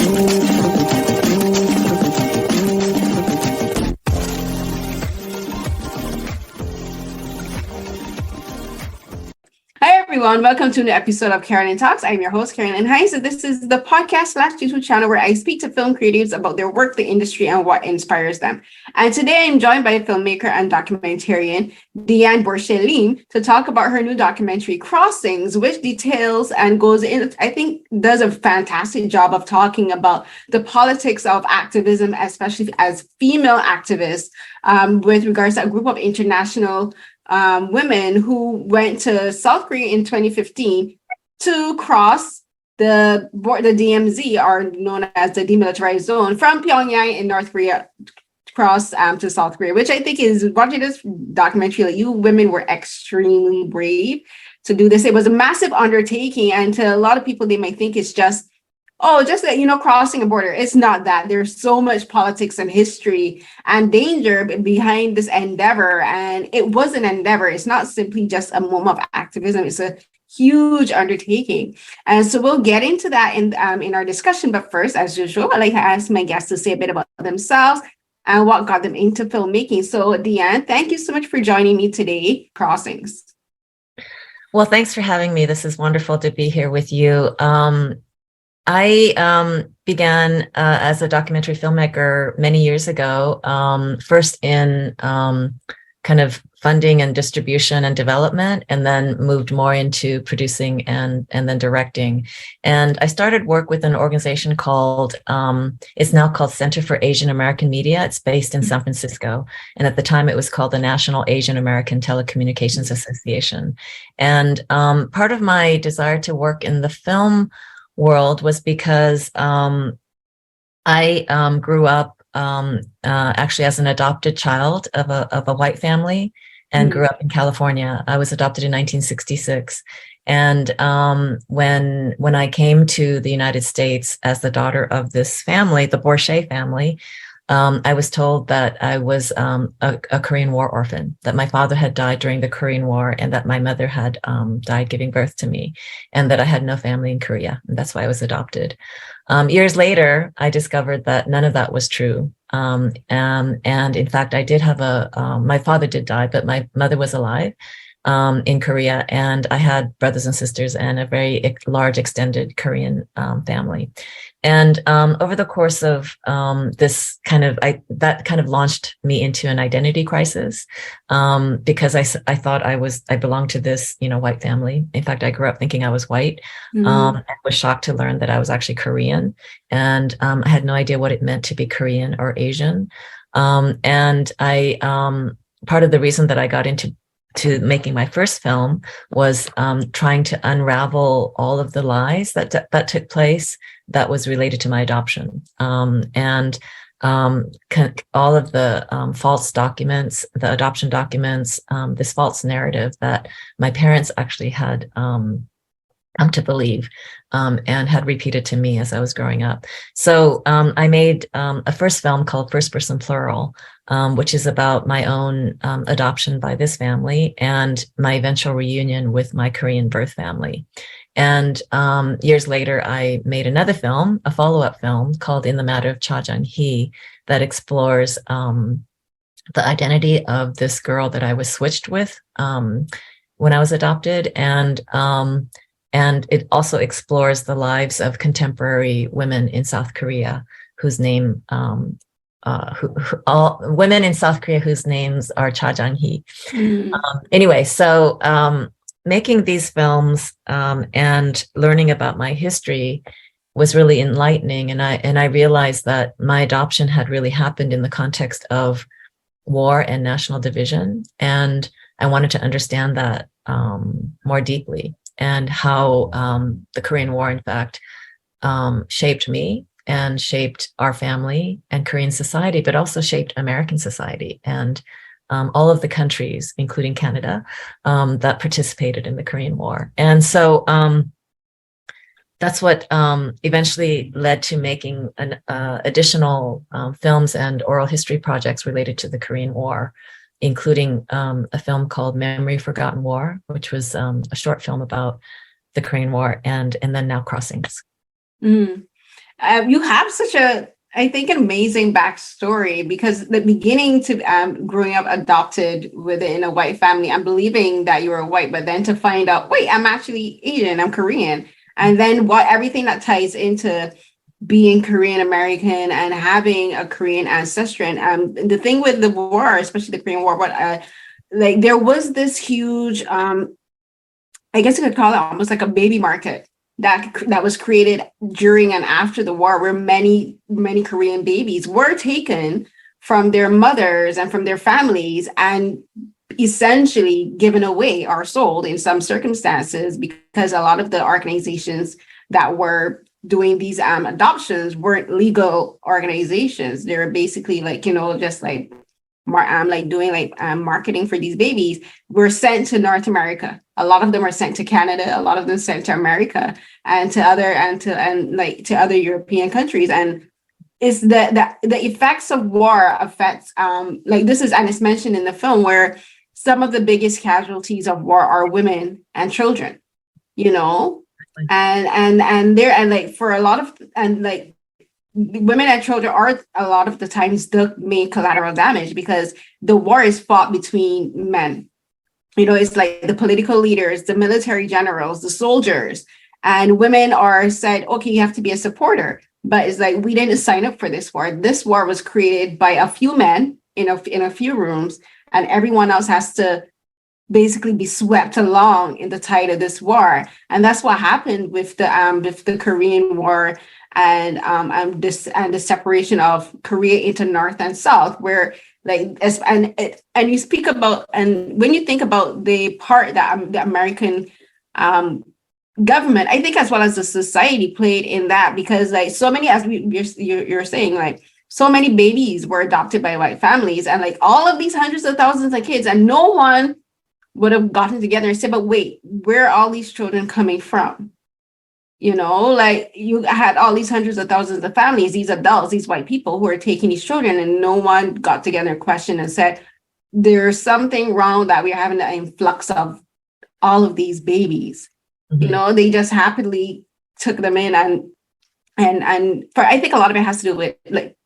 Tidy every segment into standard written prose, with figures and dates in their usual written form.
Hi everyone, welcome to a new episode of Carolyn Talks. I'm your host, Carolyn. Hi, so this is the podcast/YouTube channel where I speak to film creatives about their work, the industry, and what inspires them. And today I'm joined by filmmaker and documentarian Deann Borshay Lien to talk about her new documentary, Crossings, which details and goes in, I think, does a fantastic job of talking about the politics of activism, especially as female activists, with regards to a group of international women who went to South Korea in 2015 to cross the DMZ, or known as the demilitarized zone, from Pyongyang in North Korea across to South Korea, which I think is, watching this documentary, like, you women were extremely brave to do this. It was a massive undertaking, and to a lot of people, they might think it's just crossing a border. It's not that. There's so much politics and history and danger behind this endeavor. And it was an endeavor. It's not simply just a moment of activism. It's a huge undertaking. And so we'll get into that in our discussion. But first, as usual, I like to ask my guests to say a bit about themselves and what got them into filmmaking. So Deann, thank you so much for joining me today. Crossings. Well, thanks for having me. This is wonderful to be here with you. I began as a documentary filmmaker many years ago, first in kind of funding and distribution and development, and then moved more into producing and then directing. And I started work with an organization called, it's now called Center for Asian American Media. It's based in San Francisco. And at the time it was called the National Asian American Telecommunications Association. And part of my desire to work in the film world was because I grew up actually as an adopted child of a white family, and grew up in California. I was adopted in 1966, and when I came to the United States as the daughter of this family, the Borshay family, I was told that I was a Korean War orphan, that my father had died during the Korean War, and that my mother had died giving birth to me, and that I had no family in Korea. And that's why I was adopted. Years later, I discovered that none of that was true. And in fact, I did have my father did die, but my mother was alive in Korea, and I had brothers and sisters and a very large extended Korean family. And over the course of this that kind of launched me into an identity crisis, because I thought I belonged to this, white family. In fact, I grew up thinking I was white. I was shocked to learn that I was actually Korean, and I had no idea what it meant to be Korean or Asian. And part of the reason that I got into making my first film was trying to unravel all of the lies that took place that was related to my adoption, and all of the false documents, the adoption documents, this false narrative that my parents actually had come to believe, and had repeated to me as I was growing up. So I made a first film called First Person Plural, which is about my own adoption by this family and my eventual reunion with my Korean birth family. And years later, I made another film, a follow-up film called In the Matter of Cha Jung-hee, that explores the identity of this girl that I was switched with when I was adopted, and it also explores the lives of contemporary women in South Korea whose name women in South Korea whose names are Cha Jung-hee. Anyway, so making these films and learning about my history was really enlightening, and I realized that my adoption had really happened in the context of war and national division, and I wanted to understand that more deeply, and how the Korean War, in fact, shaped me and shaped our family and Korean society, but also shaped American society and all of the countries, including Canada, that participated in the Korean War. And so that's what eventually led to making additional films and oral history projects related to the Korean War, including a film called Memory of Forgotten War, which was a short film about the Korean War, and then now Crossings. You have such a, I think, an amazing backstory, because the beginning to growing up adopted within a white family and believing that you were white, but then to find out, wait, I'm actually Asian, I'm Korean. And then what everything that ties into being Korean American and having a Korean ancestry. And the thing with the war, especially the Korean War, but like there was this huge, I guess you could call it almost like a baby market that was created during and after the war, where many Korean babies were taken from their mothers and from their families and essentially given away or sold in some circumstances, because a lot of the organizations that were doing these adoptions weren't legal organizations. They were basically like, just like doing marketing for these babies. Were sent to North America. A lot of them are sent to Canada. A lot of them sent to America and to other European countries. And it's the effects of war affects this is, and it's mentioned in the film, where some of the biggest casualties of war are women and children. For a lot of, women and children are a lot of the times the main collateral damage, because the war is fought between men. It's like the political leaders, the military generals, the soldiers, and women are said, okay, you have to be a supporter. But it's like, we didn't sign up for this war. This war was created by a few men in a few rooms, and everyone else has to basically be swept along in the tide of this war. And that's what happened with the Korean War and the separation of Korea into North and South, where and you speak about, and when you think about the part that the American government, I think, as well as the society, played in that, because so many, as you're saying, so many babies were adopted by white families, and all of these hundreds of thousands of kids, and no one would have gotten together and said, but wait, where are all these children coming from? You had all these hundreds of thousands of families, these adults, these white people who are taking these children, and no one got together and questioned and said, there's something wrong that we're having an influx of all of these babies. Mm-hmm. They just happily took them in, and for, I think a lot of it has to do with,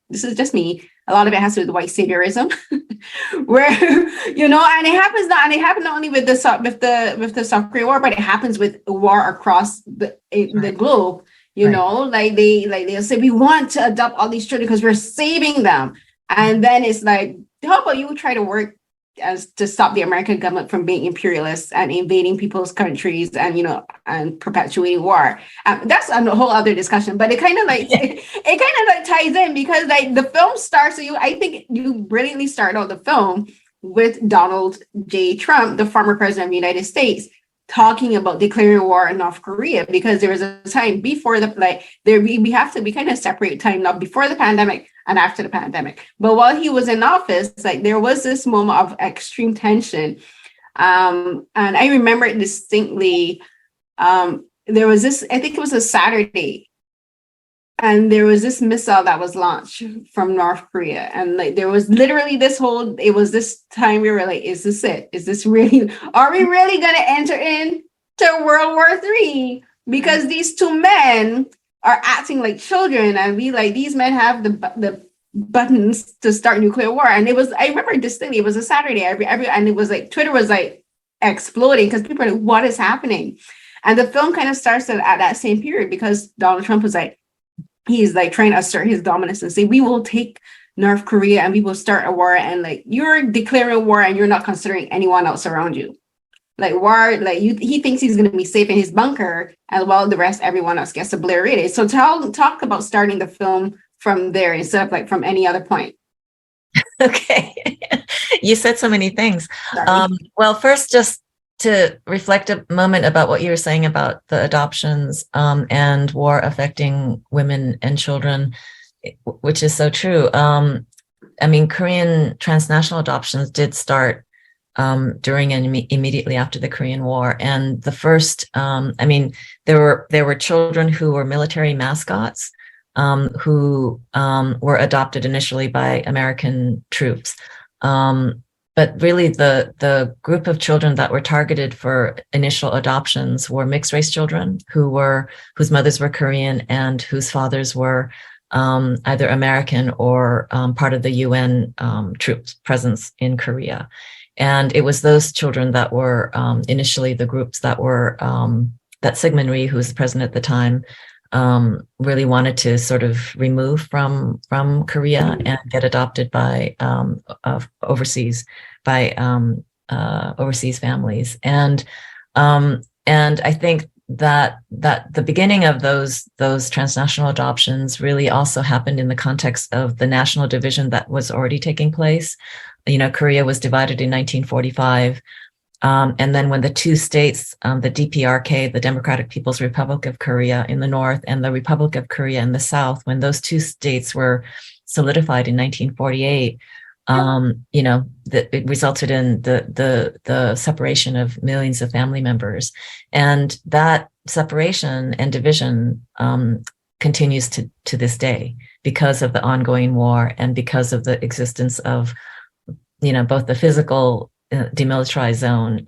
this is just me, a lot of it has to do with white saviorism, where, and it happened not only with the South Korean War, but it happens with war across the globe. They'll say, we want to adopt all these children because we're saving them. And then it's like, how about you try to work to stop the American government from being imperialist and invading people's countries and perpetuating war. That's a whole other discussion, but it kind of ties in, because the film starts. So I think you brilliantly start out the film with Donald J. Trump, the former president of the United States, talking about declaring war on North Korea, because there was a time before we kind of separate time now, before the pandemic and after the pandemic. But while he was in office, there was this moment of extreme tension. And I remember it distinctly. There was this, I think it was a Saturday, and there was this missile that was launched from North Korea. And there was literally it was this time we were like, is this it? Is this really, are we really going to enter into World War III? Because these two men are acting like children, and these men have the buttons to start nuclear war. And I remember distinctly, it was a Saturday, and it was Twitter was exploding, because people are like, what is happening? And the film kind of starts at that same period, because Donald Trump was he's trying to assert his dominance and say, we will take North Korea and we will start a war, and you're declaring war and you're not considering anyone else around you. He thinks he's going to be safe in his bunker, and while the rest, everyone else gets obliterated. So talk about starting the film from there instead of from any other point. Okay. You said so many things. Well, first, just to reflect a moment about what you were saying about the adoptions and war affecting women and children, which is so true. Korean transnational adoptions did start during and immediately after the Korean War. And the first, there were children who were military mascots who were adopted initially by American troops. but really the group of children that were targeted for initial adoptions were mixed race children whose mothers were Korean and whose fathers were either American or part of the UN troops presence in Korea. And it was those children that were initially the groups that were that Syngman Rhee, who was the president at the time, really wanted to sort of remove from Korea and get adopted by overseas families. And I think that the beginning of those transnational adoptions really also happened in the context of the national division that was already taking place. Korea was divided in 1945. And then when the two states, the DPRK, the Democratic People's Republic of Korea in the north, and the Republic of Korea in the south, when those two states were solidified in 1948, that it resulted in the separation of millions of family members. And that separation and division continues to this day because of the ongoing war and because of the existence of, both the physical demilitarized zone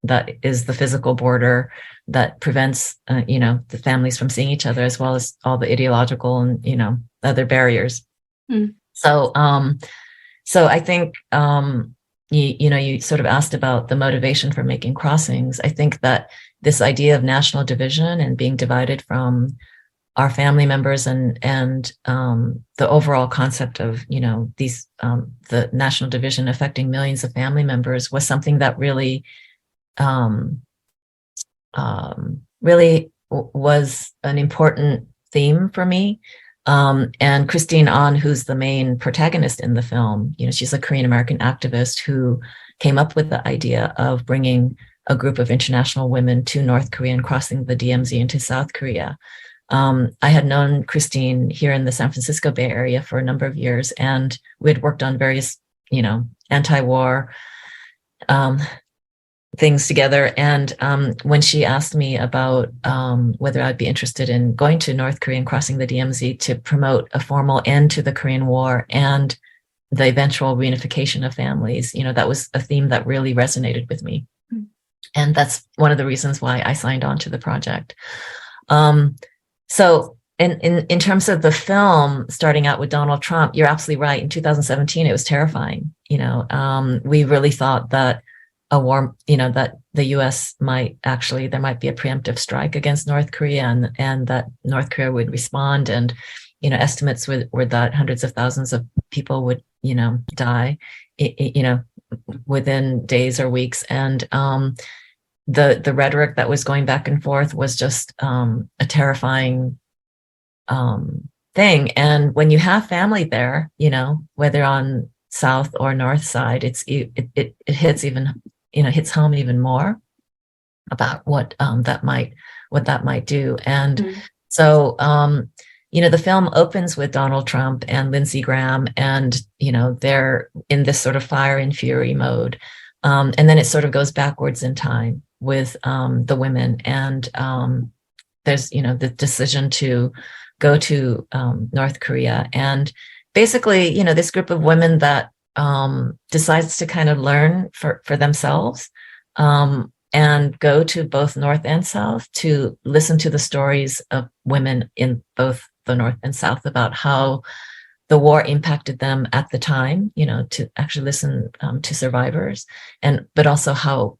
that is the physical border that prevents the families from seeing each other, as well as all the ideological and other barriers. So I think you sort of asked about the motivation for making crossings. I think that this idea of national division and being divided from our family members and the overall concept of these the national division affecting millions of family members was something that really was an important theme for me. And Christine Ahn, who's the main protagonist in the film, she's a Korean American activist who came up with the idea of bringing a group of international women to North Korea and crossing the DMZ into South Korea. I had known Christine here in the San Francisco Bay Area for a number of years, and we had worked on various, anti-war things together. And when she asked me about whether I'd be interested in going to North Korea and crossing the DMZ to promote a formal end to the Korean War and the eventual reunification of families, that was a theme that really resonated with me. And that's one of the reasons why I signed on to the project. So in terms of the film, starting out with Donald Trump, you're absolutely right. In 2017, it was terrifying. We really thought that a war, that the U.S. there might be a preemptive strike against North Korea and that North Korea would respond. And, estimates were that hundreds of thousands of people would, die, within days or weeks. And the rhetoric that was going back and forth was just a terrifying thing. And when you have family there, whether on south or north side, it hits even, hits home even more about what that might do. And so the film opens with Donald Trump and Lindsey Graham, and they're in this sort of fire and fury mode, and then it sort of goes backwards in time with the women, and there's the decision to go to North Korea, and basically this group of women that decides to kind of learn for themselves and go to both North and South to listen to the stories of women in both the North and South about how the war impacted them at the time, to actually listen to survivors, but also how,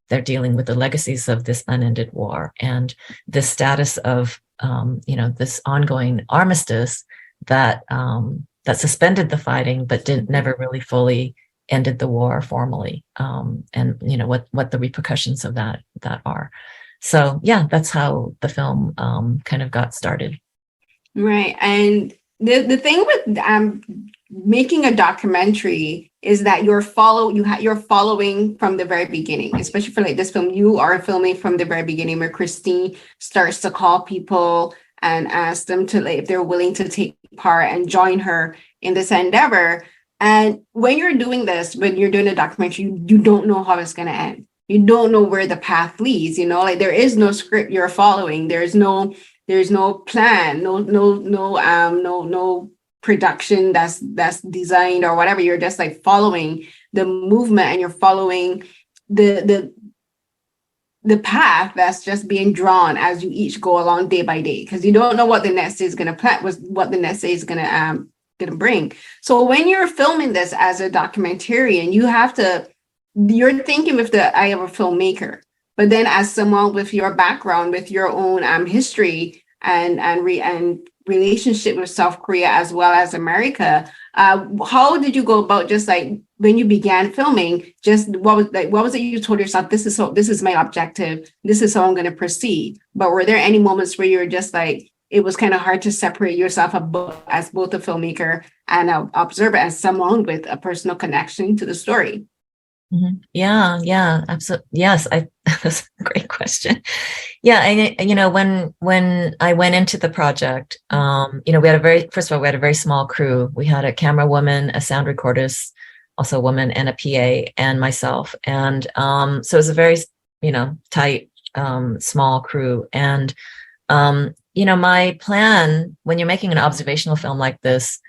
they're dealing with the legacies of this unended war and the status of, this ongoing armistice that suspended the fighting, but never really fully ended the war formally. And what the repercussions of that are. So yeah, that's how the film kind of got started. Right. And the thing with making a documentary is that you're following from the very beginning, especially for like this film. You are filming from the very beginning, where Christine starts to call people and ask them to, like, if they're willing to take part and join her in this endeavor. And when you're doing this, when you're doing a documentary, you don't know how it's going to end. You don't know where the path leads. Like there is no script you're following. There's no plan, no production that's designed or whatever. You're just like following the movement and you're following the path that's just being drawn as you each go along day by day, because you don't know what the next day is going to plan, what the next day is going to bring. So when you're filming this as a documentarian, you're thinking with the eye of a filmmaker, but then as someone with your background, with your own history and relationship with South Korea as well as America, how did you go about, just like when you began filming, just what was it you told yourself, this is my objective, this is how I'm going to proceed? But were there any moments where you were just like, it was kind of hard to separate yourself as both a filmmaker and an observer, as someone with a personal connection to the story? Mm-hmm. Yeah, absolutely. Yes, that's a great question. Yeah, and when I went into the project, we had a very small crew. We had a camera woman, a sound recordist, also a woman, and a PA, and myself. And so it was a very, tight, small crew. And my plan when you're making an observational film like this,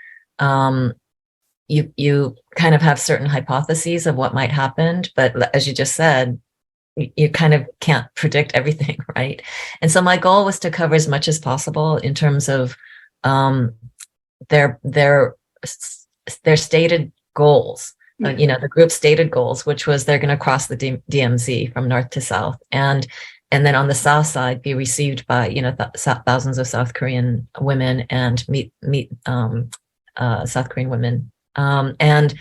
you kind of have certain hypotheses of what might happen, but as you just said, you kind of can't predict everything, right? And so my goal was to cover as much as possible in terms of their stated goals. The group's stated goals, which was they're going to cross the DMZ from north to south, and then on the south side be received by thousands of South Korean women and meet South Korean women. And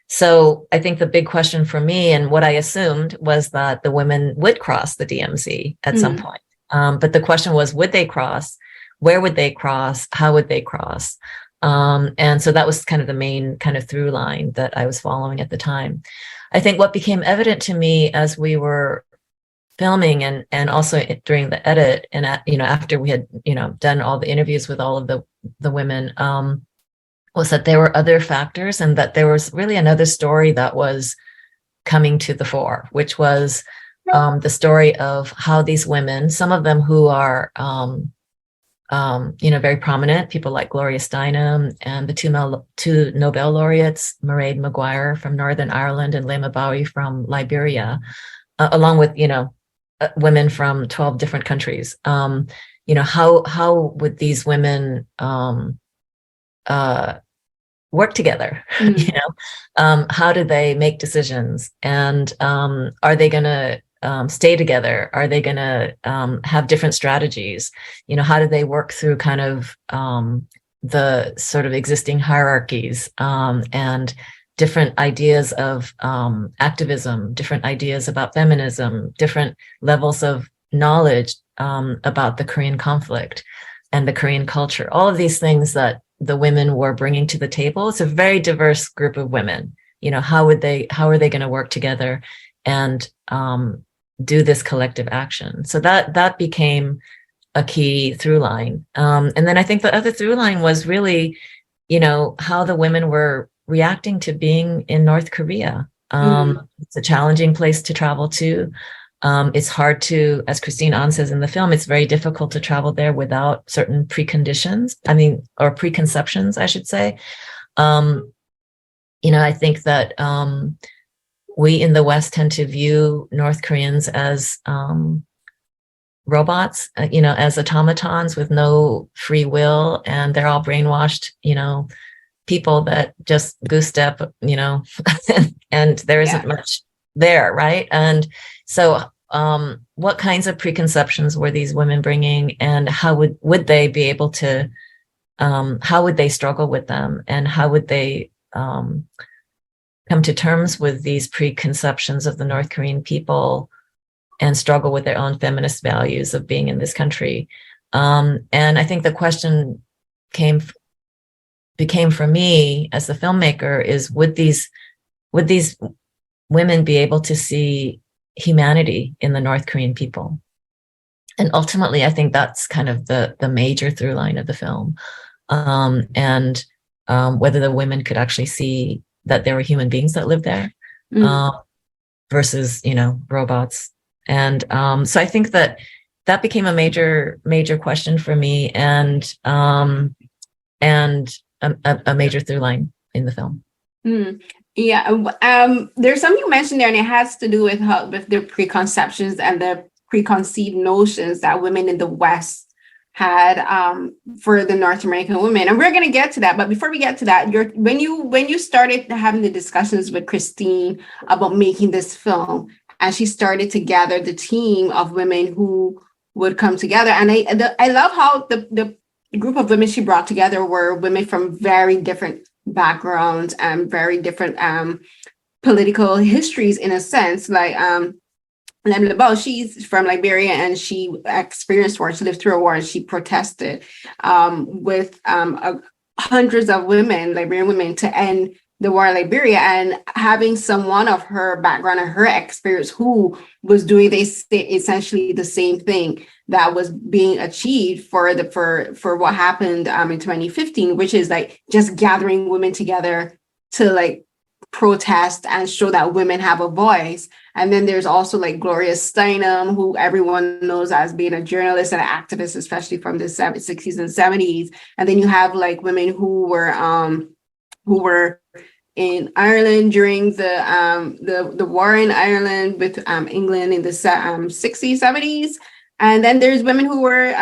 so I think the big question for me, and what I assumed, was that the women would cross the DMZ at some point. But the question was, would they cross? Where would they cross? How would they cross? And so that was kind of the main kind of through line that I was following at the time. I think what became evident to me as we were filming and also during the edit, and after we had done all the interviews with all of the women, was that there were other factors, and that there was really another story that was coming to the fore, which was the story of how these women, some of them who are, very prominent, people like Gloria Steinem and the two Nobel laureates, Mairead Maguire from Northern Ireland and Liem Bowie from Liberia, along with, women from 12 different countries. How would these women work together? How do they make decisions, and are they going to stay together? Are they going to have different strategies? How do they work through kind of the sort of existing hierarchies and different ideas of activism, different ideas about feminism, different levels of knowledge about the Korean conflict and the Korean culture, all of these things that the women were bringing to the table. It's a very diverse group of women. How are they going to work together and do this collective action? So that became a key through line. And then I think the other through line was really, how the women were reacting to being in North Korea. It's a challenging place to travel to. It's hard to, as Christine Ahn says in the film, it's very difficult to travel there without certain preconditions. Or preconceptions, I should say. I think that we in the West tend to view North Koreans as robots, as automatons with no free will, and they're all brainwashed, people that just goose step, and there isn't much there, right? And so what kinds of preconceptions were these women bringing, and how would they be able to, how would they struggle with them, and how would they come to terms with these preconceptions of the North Korean people and struggle with their own feminist values of being in this country? And I think the question became for me as the filmmaker is, would these women be able to see humanity in the North Korean people? And ultimately, I think that's kind of the major through line of the film. And whether the women could actually see that there were human beings that lived there versus, robots. And so I think that became a major question for me, and a major through line in the film. Mm. Yeah. There's something you mentioned there, and it has to do with how with the preconceptions and the preconceived notions that women in the West had for the North American women. And we're gonna get to that. But before we get to that, when you started having the discussions with Christine about making this film, and she started to gather the team of women who would come together. And I love how the group of women she brought together were women from very different backgrounds and very different political histories in a sense. Like Liem LeBeau, she's from Liberia and she experienced war. She lived through a war and she protested with hundreds of women, Liberian women, to end the war in Liberia. And having someone of her background and her experience who was doing essentially the same thing that was being achieved for what happened in 2015, which is like just gathering women together to like protest and show that women have a voice. And then there's also like Gloria Steinem, who everyone knows as being a journalist and an activist, especially from the 60s and 70s. And then you have like women who were in Ireland during the war in Ireland with England in the 60s, 70s. And then there's women who were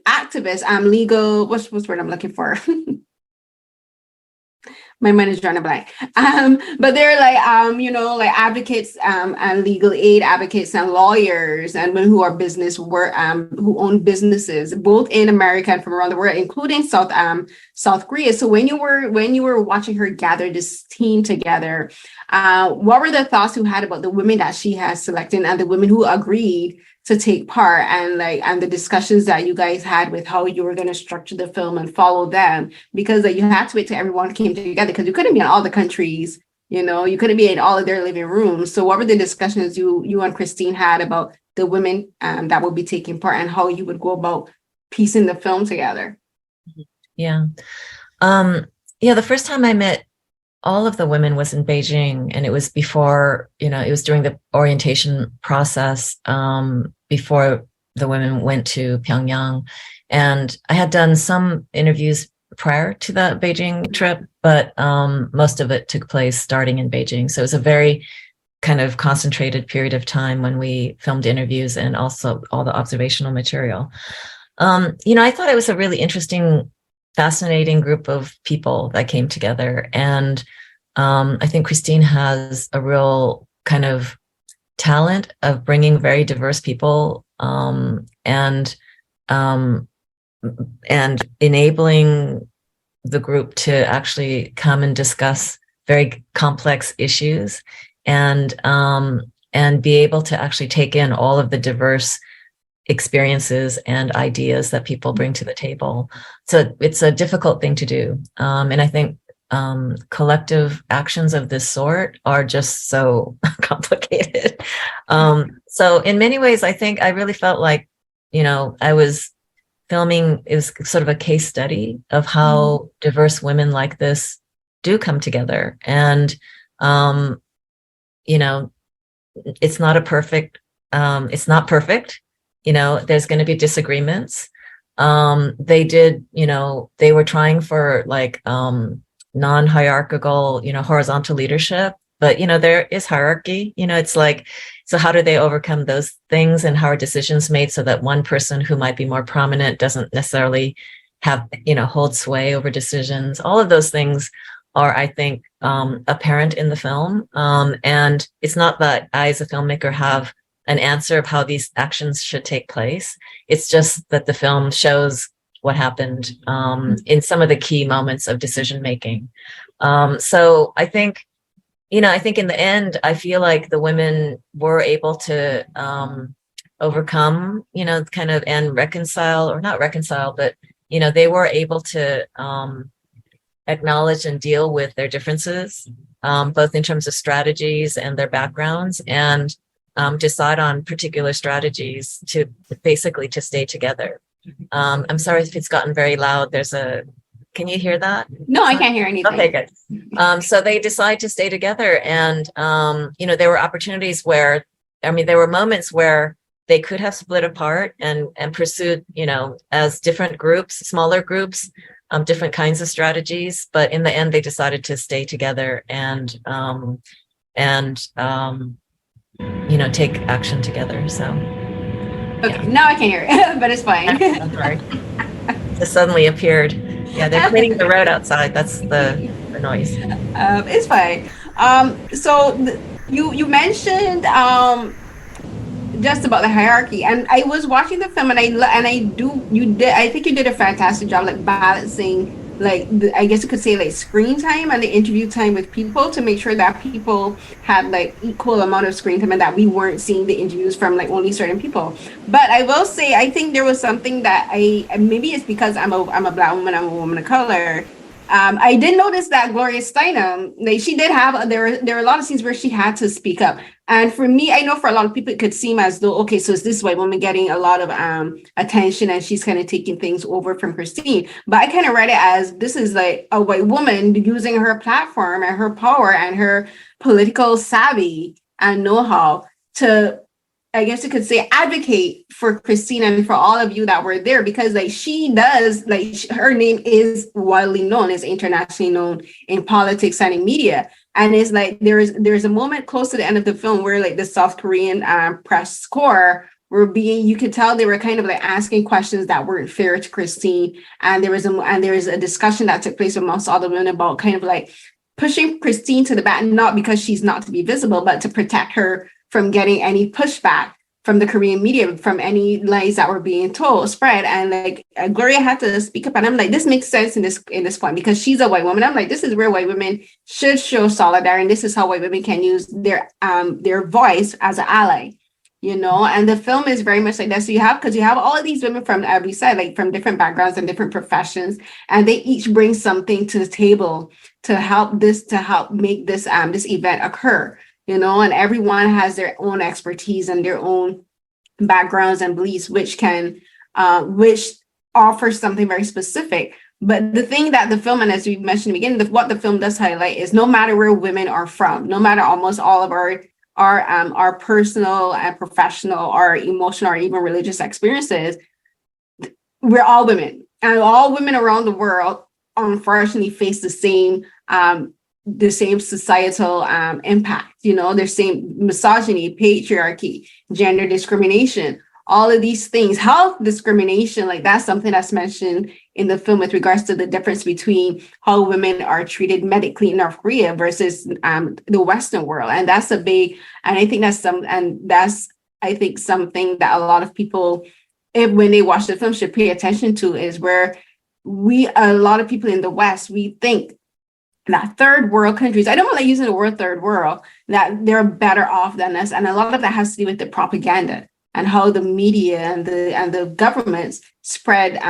activists, legal, what's the word I'm looking for? My mind is drawing a blank. But they're like, like advocates and legal aid advocates and lawyers and women who are who own businesses, both in America and from around the world, including South Korea. So when you were watching her gather this team together, what were the thoughts you had about the women that she has selected and the women who agreed to take part, and the discussions that you guys had with how you were going to structure the film and follow them, because you had to wait till everyone came together because you couldn't be in all the countries, you couldn't be in all of their living rooms. So what were the discussions you and Christine had about the women that would be taking part and how you would go about piecing the film together? Yeah. The first time I met all of the women was in Beijing, and it was before, it was during the orientation process, before the women went to Pyongyang. And I had done some interviews prior to the Beijing trip, but most of it took place starting in Beijing. So it was a very kind of concentrated period of time when we filmed interviews and also all the observational material. I thought it was a really interesting, fascinating group of people that came together. And I think Christine has a real kind of talent of bringing very diverse people and enabling the group to actually come and discuss very complex issues and be able to actually take in all of the diverse experiences and ideas that people bring to the table. So it's a difficult thing to do. And I think collective actions of this sort are just so complicated. So in many ways, I think I really felt like, I was filming, it was sort of a case study of how diverse women like this do come together. And, it's not perfect. There's going to be disagreements. They were trying for like non-hierarchical, horizontal leadership, but there is hierarchy. It's like, so how do they overcome those things, and how are decisions made so that one person who might be more prominent doesn't necessarily have, hold sway over decisions? All of those things are, I think, apparent in the film. And it's not that I, as a filmmaker, have an answer of how these actions should take place. It's just that the film shows what happened in some of the key moments of decision making. So I think in the end, I feel like the women were able to overcome, kind of, and reconcile, or not reconcile, but, they were able to acknowledge and deal with their differences, both in terms of strategies and their backgrounds, and decide on particular strategies to basically to stay together. I'm sorry if it's gotten very loud. Can you hear that? No, I can't hear anything. Okay, good. So they decide to stay together, and there were opportunities where, there were moments where they could have split apart and pursued, as different groups, smaller groups, different kinds of strategies, but in the end, they decided to stay together and take action together. So, okay, now I can hear it, but it's fine. I'm sorry. Just suddenly appeared. Yeah, they're cleaning the road outside. That's the noise. It's fine. So you mentioned just about the hierarchy, and I was watching the film, and I think you did a fantastic job, like balancing, like I guess you could say, like screen time and the interview time with people to make sure that people had like equal amount of screen time and that we weren't seeing the interviews from like only certain people. But I will say, I think there was something that maybe it's because I'm a Black woman, I'm a woman of color. I did notice that Gloria Steinem, like she did have, there were a lot of scenes where she had to speak up. And for me, I know for a lot of people, it could seem as though, okay, so is this white woman getting a lot of attention and she's kind of taking things over from Christine. But I kind of read it as this is like a white woman using her platform and her power and her political savvy and know-how to, I guess you could say, advocate for Christine and for all of you that were there, because like she does, like her name is widely known, is internationally known in politics and in media. And it's like there's a moment close to the end of the film where like the South Korean press corps were you could tell they were kind of like asking questions that weren't fair to Christine. And there was a discussion that took place amongst all the women about kind of like pushing Christine to the back, not because she's not to be visible, but to protect her from getting any pushback from the Korean media, from any lies that were being spread. And like Gloria had to speak up, and I'm like, this makes sense in this point, because she's a white woman. I'm like, this is where white women should show solidarity, and this is how white women can use their voice as an ally, And the film is very much like that. So you have all of these women from every side, like from different backgrounds and different professions, and they each bring something to the table to help make this event occur. And everyone has their own expertise and their own backgrounds and beliefs, which offers something very specific. But the thing that the film, and as we mentioned in the beginning, what the film does highlight is no matter where women are from, no matter almost all of our personal and professional or emotional or even religious experiences, we're all women, and all women around the world unfortunately face the same societal impact, the same misogyny, patriarchy, gender discrimination, all of these things, health discrimination. Like that's something that's mentioned in the film with regards to the difference between how women are treated medically in North Korea versus the Western world. And that's a big, and I think that's something that a lot of people, when they watch the film, should pay attention to, is where a lot of people in the West, we think that third world countries, I don't like using the word third world, that they're better off than us. And a lot of that has to do with the propaganda and how the media and the governments spread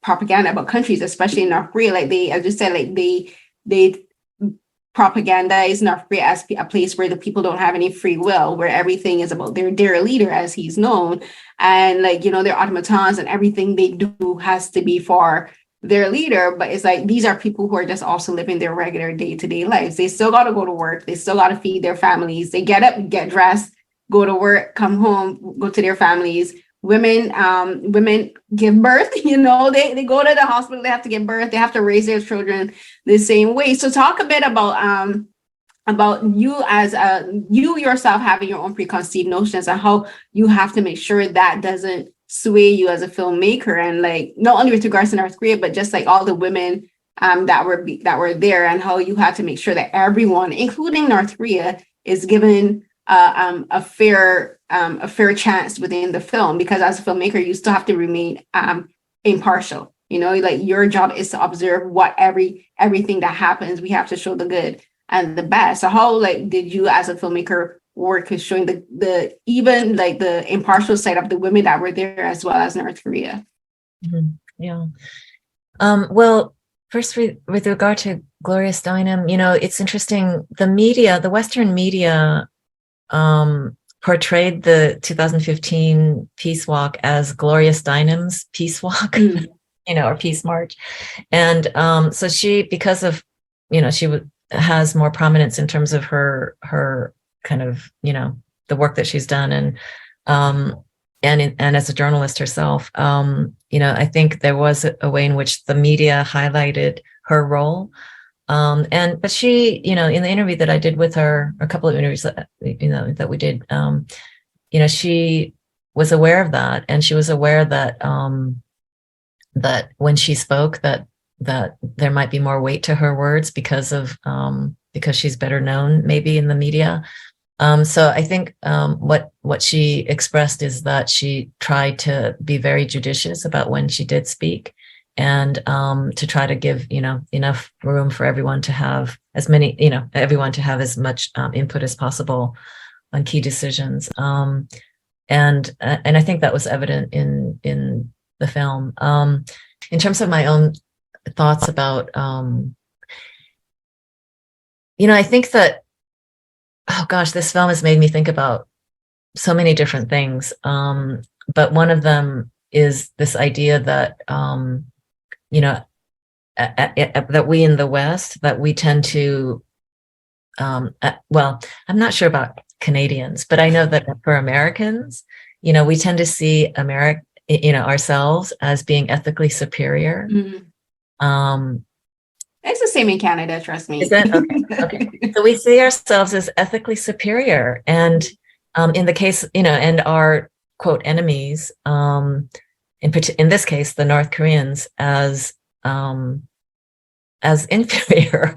propaganda about countries, especially in North Korea. Like they, as you said, like they propagandize North Korea as a place where the people don't have any free will, where everything is about their leader, as he's known. And like, their automatons and everything they do has to be for their leader. But it's like, these are people who are just also living their regular day-to-day lives. They still got to go to work. They still got to feed their families. They get up, get dressed, go to work, come home, go to their families. Women give birth, they go to the hospital, they have to give birth, they have to raise their children the same way. So talk a bit about you as you yourself having your own preconceived notions and how you have to make sure that doesn't sway you as a filmmaker, and like not only with regards to North Korea, but just like all the women that were there, and how you have to make sure that everyone, including North Korea, is given a fair chance within the film, because as a filmmaker, you still have to remain impartial. Like your job is to observe everything that happens. We have to show the good and the bad. So how did you as a filmmaker work is showing the even like the impartial side of the women that were there as well as North Korea? Mm-hmm. Yeah. Well, first with regard to Gloria Steinem, it's interesting. The Western media portrayed the 2015 Peace Walk as Gloria Steinem's Peace Walk, or Peace March. And so she, because of, she has more prominence in terms of her kind of, the work that she's done, and as a journalist herself, I think there was a way in which the media highlighted her role. But she, in the interview that I did with her, a couple of interviews that, that we did, she was aware of that. And she was aware that, that when she spoke, that there might be more weight to her words because she's better known maybe in the media. So I think what she expressed is that she tried to be very judicious about when she did speak, and to try to give enough room for everyone to have as much input as possible on key decisions. And I think that was evident in the film. In terms of my own thoughts about, I think that, oh gosh, this film has made me think about so many different things. But one of them is this idea that, that we in the West, that we tend to, well, I'm not sure about Canadians, but I know that for Americans, we tend to see ourselves as being ethically superior. Mm-hmm. It's the same in Canada, trust me. Is that okay? So we see ourselves as ethically superior, and in the case, and our quote enemies, in this case, the North Koreans, as inferior.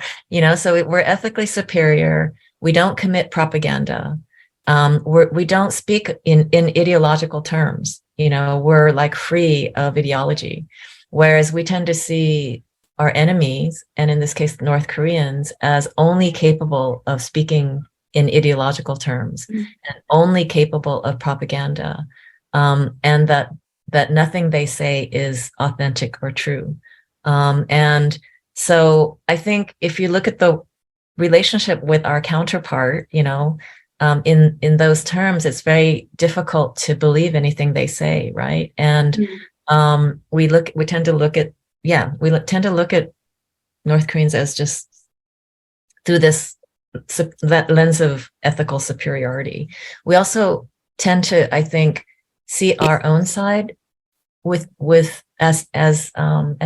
So we're ethically superior. We don't commit propaganda. We don't speak in ideological terms. We're like free of ideology, whereas we tend to see our enemies, and in this case, North Koreans, as only capable of speaking in ideological terms, and only capable of propaganda, and that nothing they say is authentic or true. And so I think if you look at the relationship with our counterpart, in those terms, it's very difficult to believe anything they say, right? And we tend to look at North Koreans as just through that lens of ethical superiority. We also tend to, I think, see our own side as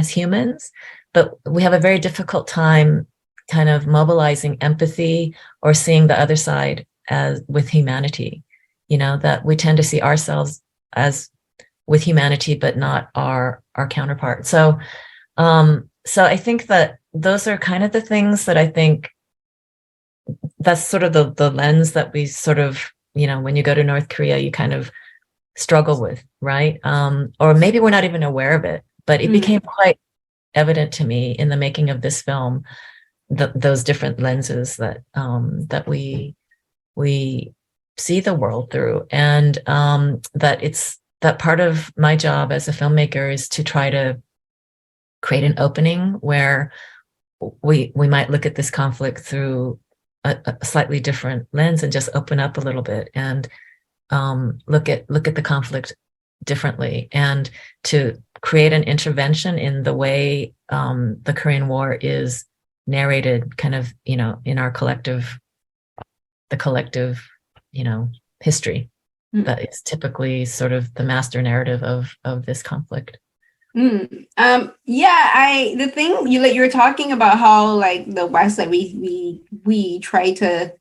humans, but we have a very difficult time kind of mobilizing empathy or seeing the other side as with humanity. That we tend to see ourselves as with humanity, but not our counterpart. So I think that those are kind of the things that I think that's sort of the lens that we sort of, when you go to North Korea, you kind of struggle with, right? Or maybe we're not even aware of it, but it became quite evident to me in the making of this film, those different lenses that we see the world through, and that part of my job as a filmmaker is to try to create an opening where we might look at this conflict through a slightly different lens and just open up a little bit and look at the conflict differently, and to create an intervention in the way the Korean War is narrated, kind of, in our collective history that is typically sort of the master narrative of this conflict. The thing you were talking about how like the West, like we try to,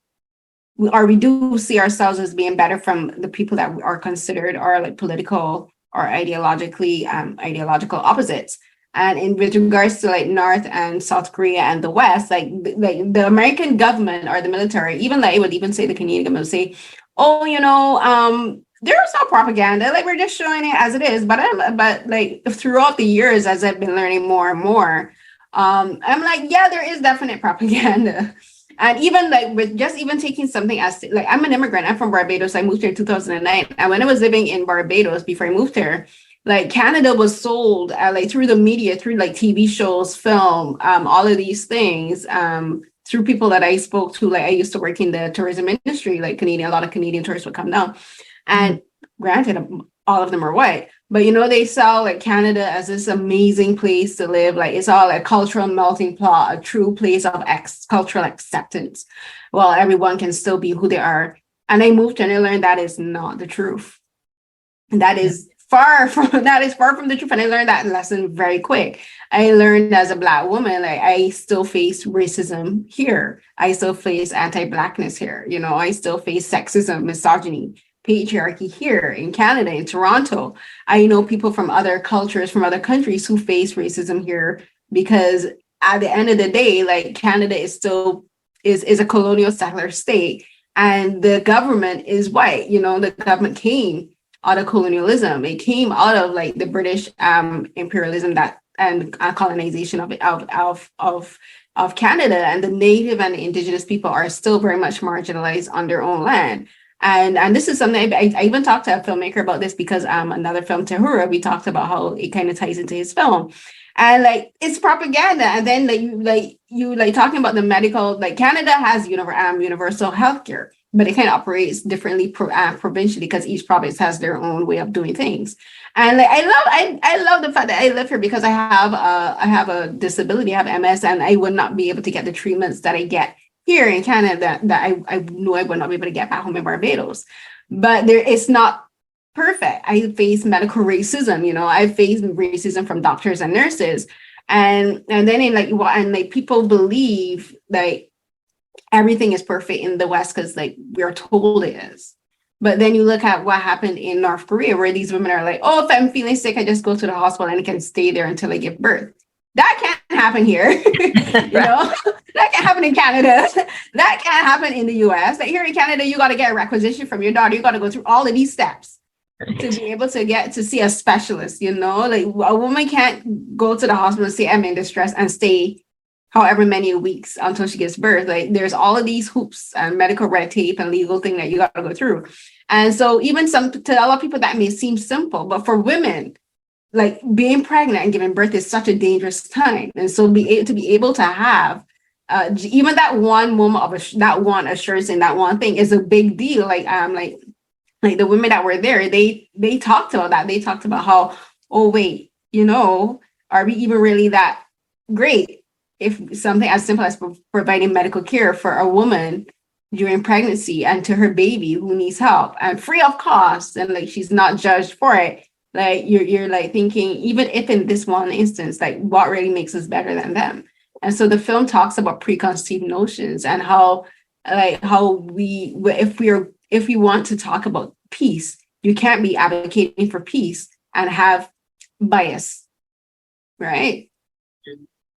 we do see ourselves as being better from the people that are considered are like political or ideological opposites. And with regards to like North and South Korea and the West, like the American government or the military, even like, I would even say the Canadian government would say, oh, there's no propaganda, like we're just showing it as it is. But like throughout the years, as I've been learning more and more, I'm like, yeah, there is definite propaganda. And even like with just even taking something as like, I'm an immigrant, I'm from Barbados. I moved here in 2009. And when I was living in Barbados before I moved here, like Canada was sold like through the media, through like TV shows, film, all of these things, through people that I spoke to. Like I used to work in the tourism industry, like a lot of Canadian tourists would come down. And granted, all of them are white, but they sell like Canada as this amazing place to live. Like it's all a cultural melting pot, a true place of cultural acceptance. Well, everyone can still be who they are. And I moved and I learned that is not the truth. And that is far from the truth. And I learned that lesson very quick. I learned as a Black woman, like I still face racism here. I still face anti-Blackness here. You know, I still face sexism, misogyny, patriarchy here in Canada, in Toronto. I know people from other cultures, from other countries who face racism here because at the end of the day, like Canada is still is a colonial settler state, and the government is white. You know, the government came out of colonialism. It came out of like the British imperialism that and colonization of Canada, and the Native and the Indigenous people are still very much marginalized on their own land. And this is something I even talked to a filmmaker about this because another film, Tahura, we talked about how it kind of ties into his film. And like it's propaganda. And then you talking about the medical, like Canada has universal healthcare, but it kind of operates differently provincially because each province has their own way of doing things. And like I love the fact that I live here because I have a disability, I have MS, and I would not be able to get the treatments that I get here in Canada that I know I would not be able to get back home in Barbados. But it's not perfect. I face medical racism, you know, I face racism from doctors and nurses. And then people believe like everything is perfect in the West because like we're told it is. But then you look at what happened in North Korea, where these women are like, oh, if I'm feeling sick, I just go to the hospital and I can stay there until I give birth. That can't happen here. You know, that can't happen in Canada. That can't happen in the US. Like here in Canada, you got to get a requisition from your daughter. You got to go through all of these steps to be able to get to see a specialist. You know, like a woman can't go to the hospital and say, I'm in distress and stay however many weeks until she gives birth. Like there's all of these hoops and medical red tape and legal thing that you got to go through. And so even to a lot of people that may seem simple, but for women, like being pregnant and giving birth is such a dangerous time. And so to be able to have even that one moment of that one assurance and that one thing is a big deal. Like the women that were there, they talked about that. They talked about how, oh wait, you know, are we even really that great if something as simple as providing medical care for a woman during pregnancy and to her baby who needs help and free of cost, and like she's not judged for it. Like you're like thinking, even if in this one instance, like what really makes us better than them? And so the film talks about preconceived notions and how if we want to talk about peace, you can't be advocating for peace and have bias, right?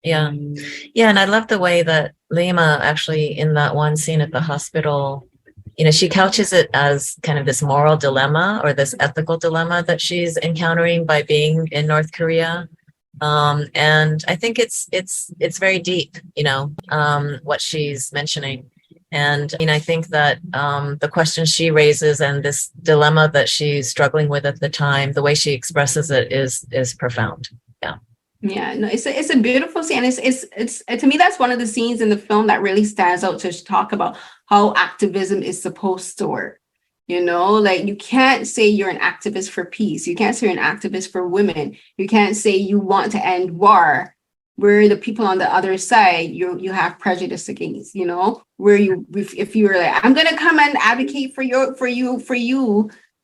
Yeah. And I love the way that Liem actually in that one scene at the hospital, you know, she couches it as kind of this moral dilemma or this ethical dilemma that she's encountering by being in North Korea. And I think it's very deep, you know, what she's mentioning. And I think that the questions she raises and this dilemma that she's struggling with at the time, the way she expresses it is profound. Yeah, no, it's a beautiful scene. It's to me, that's one of the scenes in the film that really stands out to talk about how activism is supposed to work. You know, like you can't say you're an activist for peace. You can't say you're an activist for women. You can't say you want to end war, where the people on the other side you have prejudice against. You know, where if you were like, I'm gonna come and advocate for you.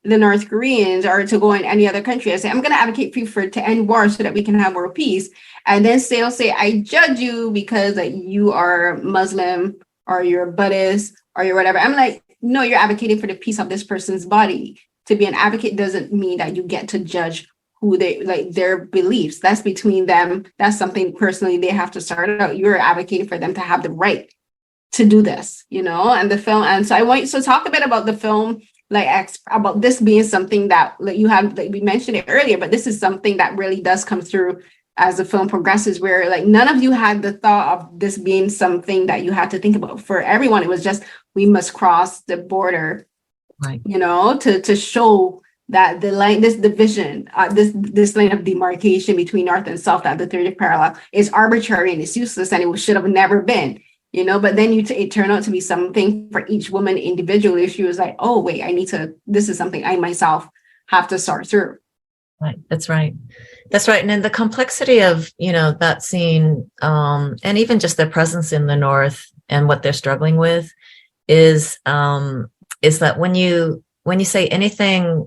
The North Koreans, or to go in any other country. I say, I'm going to advocate for you to end war so that we can have world peace. And then they'll say, I judge you because like, you are Muslim or you're Buddhist or you're whatever. I'm like, no, you're advocating for the peace of this person's body. To be an advocate doesn't mean that you get to judge who they like their beliefs. That's between them. That's something personally they have to start out. You're advocating for them to have the right to do this, you know, and the film. And so I want you to talk a bit about the film, like about this being something that like you have, like we mentioned it earlier, but this is something that really does come through as the film progresses, where like none of you had the thought of this being something that you had to think about. For everyone, it was just, we must cross the border, right? You know, to show that the line, this division, this line of demarcation between North and South, that the 30th parallel is arbitrary and it's useless and it should have never been. You know, but then it turned out to be something for each woman individually. She was like, oh, wait, this is something I myself have to sort through. Right. That's right. And then the complexity of, you know, that scene and even just their presence in the North and what they're struggling with is that when you say anything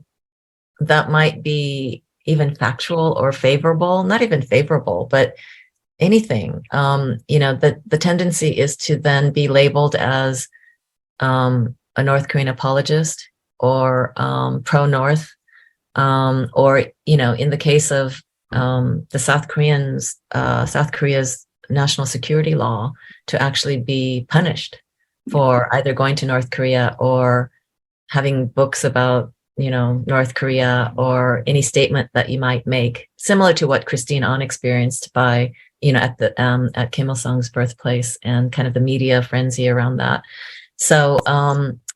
that might be even factual or favorable, not even favorable, but anything. The tendency is to then be labeled as a North Korean apologist or pro-North, or in the case of the South Korea's national security law, to actually be punished for either going to North Korea or having books about North Korea, or any statement that you might make, similar to what Christine Ahn experienced by at Kim Il Sung's birthplace, and kind of the media frenzy around that. So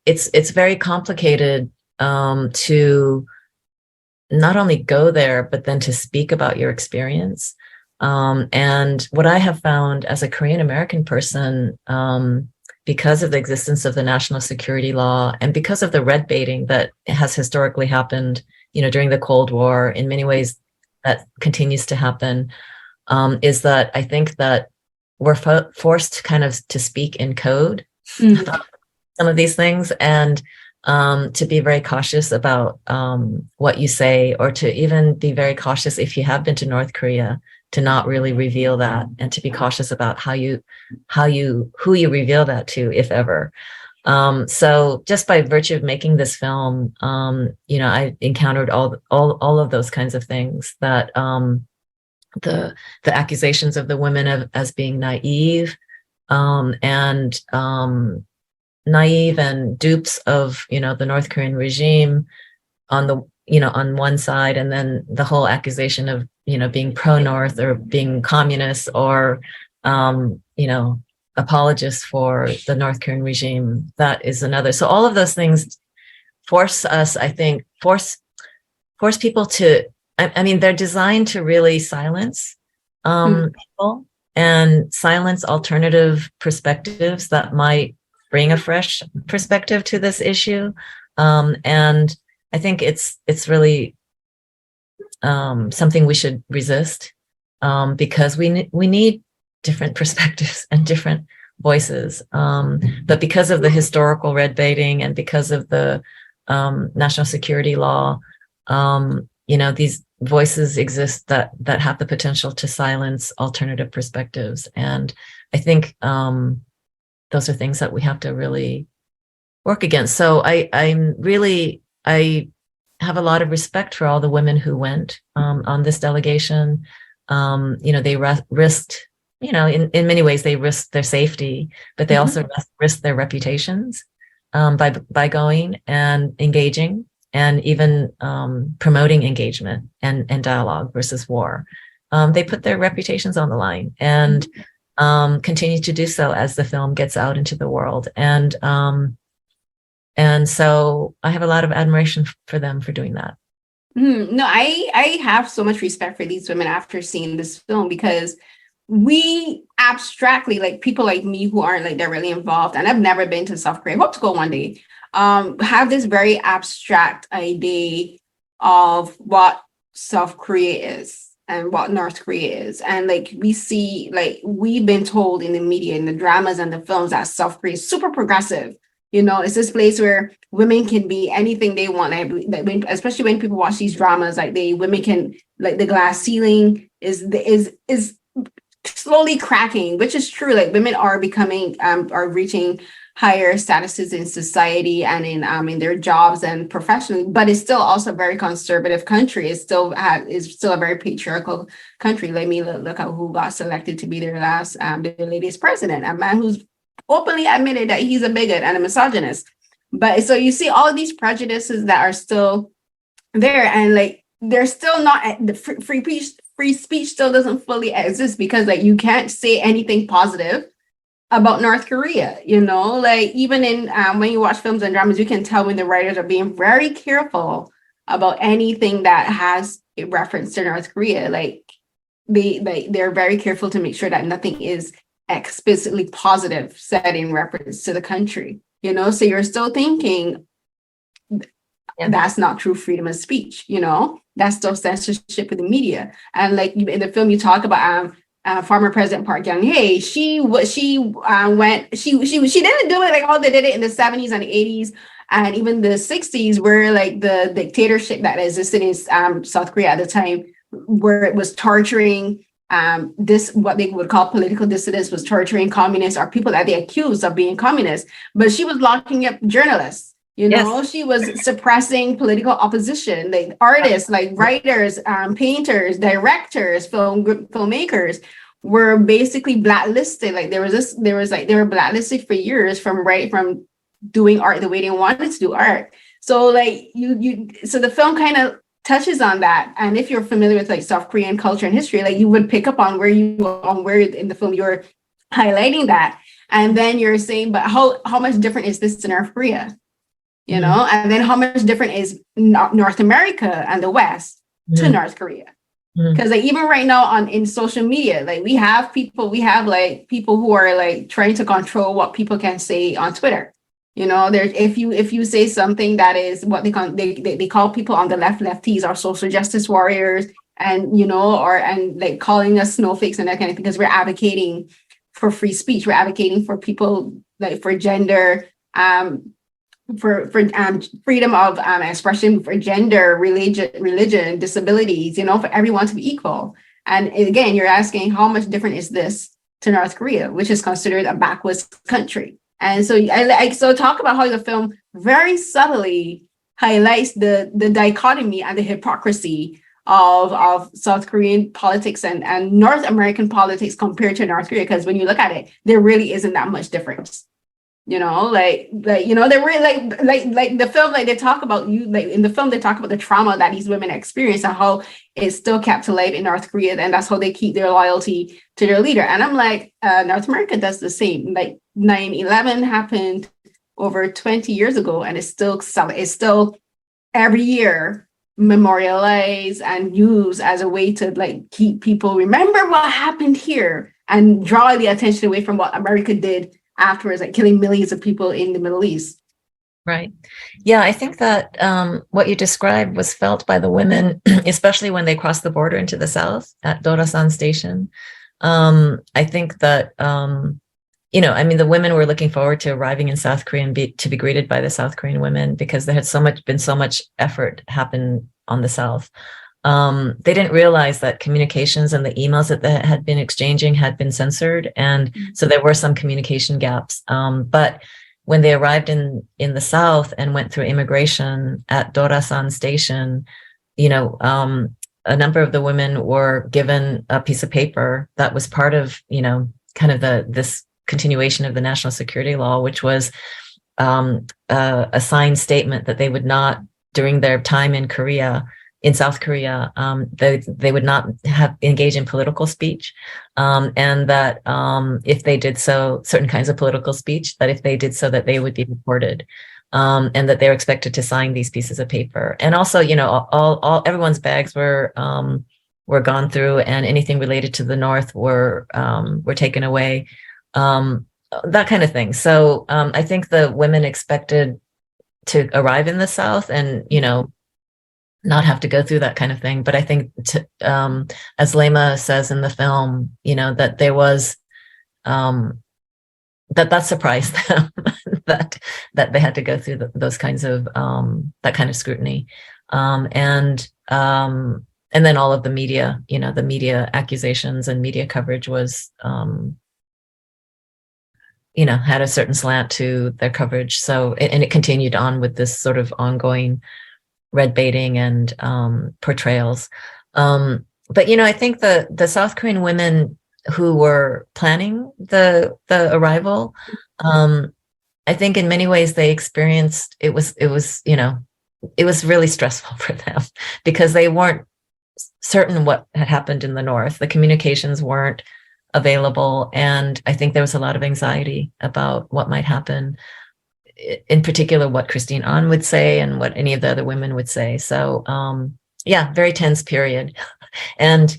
it's very complicated to not only go there, but then to speak about your experience. And what I have found as a Korean American person, because of the existence of the national security law and because of the red baiting that has historically happened, during the Cold War, in many ways that continues to happen, is that I think that we're forced kind of to speak in code about some of these things, and to be very cautious about what you say, or to even be very cautious if you have been to North Korea, to not really reveal that, and to be cautious about who you reveal that to, if ever. So just by virtue of making this film, I encountered all of those kinds of things, that the accusations of the women as being naive, and naive and dupes of the North Korean regime on one side, and then the whole accusation of being pro-North or being communist, or apologists for the North Korean regime. That is another. So all of those things force us, I think, force people to, I mean, they're designed to really silence people, and silence alternative perspectives that might bring a fresh perspective to this issue. And I think it's really something we should resist, because we need different perspectives and different voices. But because of the historical red baiting, and because of the national security law, these voices exist that have the potential to silence alternative perspectives. And I think those are things that we have to really work against. So I have a lot of respect for all the women who went on this delegation. They risked, in many ways, they risked their safety, but they also risked their reputations by going and engaging, and even promoting engagement and dialogue versus war. They put their reputations on the line, and continue to do so as the film gets out into the world. And so I have a lot of admiration for them for doing that. No, I have so much respect for these women after seeing this film, because we abstractly, like people like me who aren't like they're really involved, and I've never been to South Korea, hope to go one day, have this very abstract idea of what South Korea is and what North Korea is. And like we see, like we've been told in the media, in the dramas and the films, that South Korea is super progressive. It's this place where women can be anything they want. Especially when people watch these dramas, like women can, like the glass ceiling is slowly cracking, which is true. Like women are becoming, are reaching higher statuses in society and in their jobs and professionally, but it's still also a very conservative country. It's still a very patriarchal country. Let me look at who got selected to be their latest president, a man who's openly admitted that he's a bigot and a misogynist. But so you see all these prejudices that are still there, and like they're still not, the free speech still doesn't fully exist, because like you can't say anything positive about North Korea, like even in when you watch films and dramas, you can tell when the writers are being very careful about anything that has a reference to North Korea. Like they're very careful to make sure that nothing is explicitly positive said in reference to the country, so you're still thinking that's not true freedom of speech, that's still censorship in the media. And like in the film, you talk about former President Park Geun-hye, she didn't do it like how they did it in the 70s and 80s and even the 60s, where like the dictatorship that existed in South Korea at the time, where it was torturing this, what they would call political dissidents, was torturing communists or people that they accused of being communists. But she was locking up journalists. You know, yes. She was suppressing political opposition, like artists, like writers, painters, directors, filmmakers were basically blacklisted. Like they were blacklisted for years from doing art the way they wanted to do art. So like so the film kind of touches on that. And if you're familiar with like South Korean culture and history, like you would pick up on where in the film you're highlighting that. And then you're saying, but how much different is this to North Korea? You know, and then how much different is North America and the West to North Korea? Because like even right now in social media, like we have people who are like trying to control what people can say on Twitter. You know, if you say something that is what they call people on the lefties or social justice warriors, and you know, and like calling us snowflakes and that kind of thing, because we're advocating for free speech, we're advocating for people, like for gender, for freedom of expression, for gender, religion, disabilities, you know, for everyone to be equal. And again, you're asking how much different is this to North Korea, which is considered a backwards country. And so so talk about how the film very subtly highlights the dichotomy and the hypocrisy of South Korean politics and North American politics compared to North Korea, because when you look at it, there really isn't that much difference. You know, like you know, they really like the film, like they talk about in the film they talk about the trauma that these women experience and how it's still kept alive in North Korea, and that's how they keep their loyalty to their leader. And I'm like, North America does the same. Like 9/11 happened over 20 years ago, and it's still every year memorialized and used as a way to like keep people remember what happened here and draw the attention away from what America did afterwards, like killing millions of people in the Middle East. Right. Yeah, I think that what you described was felt by the women, especially when they crossed the border into the South at Dorasan Station. I think that, you know, I mean, the women were looking forward to arriving in South Korea and to be greeted by the South Korean women, because there had been so much effort happen on the South. They didn't realize that communications and the emails that they had been exchanging had been censored. And so there were some communication gaps. But when they arrived in the South and went through immigration at Dorasan Station, you know, a number of the women were given a piece of paper that was part of, you know, kind of this continuation of the national security law, which was a signed statement that they would not, during their time in South Korea, they would not engage in political speech, and that if they did so, certain kinds of political speech, that if they did so, that they would be deported, and that they were expected to sign these pieces of paper. And also, you know, everyone's bags were gone through, and anything related to the North were taken away, that kind of thing. So I think the women expected to arrive in the South and, you know, not have to go through that kind of thing. But I think, as Lema says in the film, you know, that there was, that surprised them that they had to go through those kinds of, that kind of scrutiny. And then all of the media, you know, the media accusations and media coverage was, you know, had a certain slant to their coverage. So, and it continued on with this sort of ongoing red baiting and portrayals. But, you know, I think the South Korean women who were planning the arrival, I think in many ways they experienced, it was, you know, it was really stressful for them because they weren't certain what had happened in the North. The communications weren't available. And I think there was a lot of anxiety about what might happen, in particular, what Christine Ahn would say and what any of the other women would say. So, yeah, very tense period. And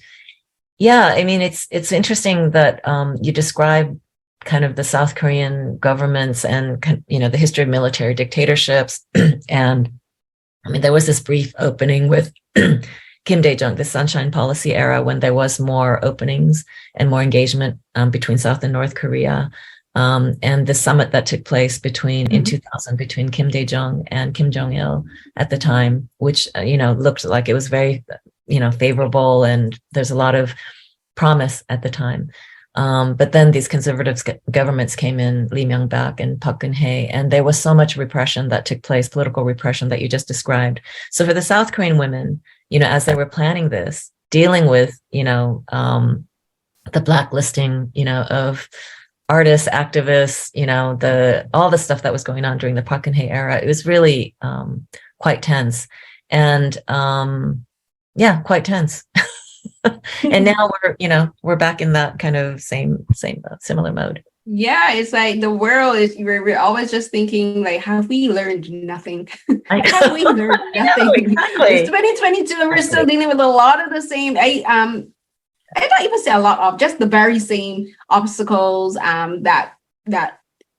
yeah, I mean, it's interesting that you describe kind of the South Korean governments and, you know, the history of military dictatorships. And I mean, there was this brief opening with, Kim Dae-jung, the Sunshine Policy era, when there was more openings and more engagement between South and North Korea. And the summit that took place in 2000 between Kim Dae-jung and Kim Jong-il at the time, which, looked like it was very, favorable, and there's a lot of promise at the time. But then these conservative governments came in, Lee Myung-bak and Park Geun-hye, and there was so much repression that took place, political repression that you just described. So for the South Korean women, as they were planning this, dealing with, the blacklisting, of artists, activists, all the stuff that was going on during the Park Geun-hye era, it was really quite tense, and quite tense. And now we're back in that kind of similar mode. Yeah, it's like the world is, we're always just thinking like, have we learned nothing? Have we learned nothing? Exactly. It's 2022 and we're still dealing with a lot of the same, I don't even say a lot of, just the very same obstacles that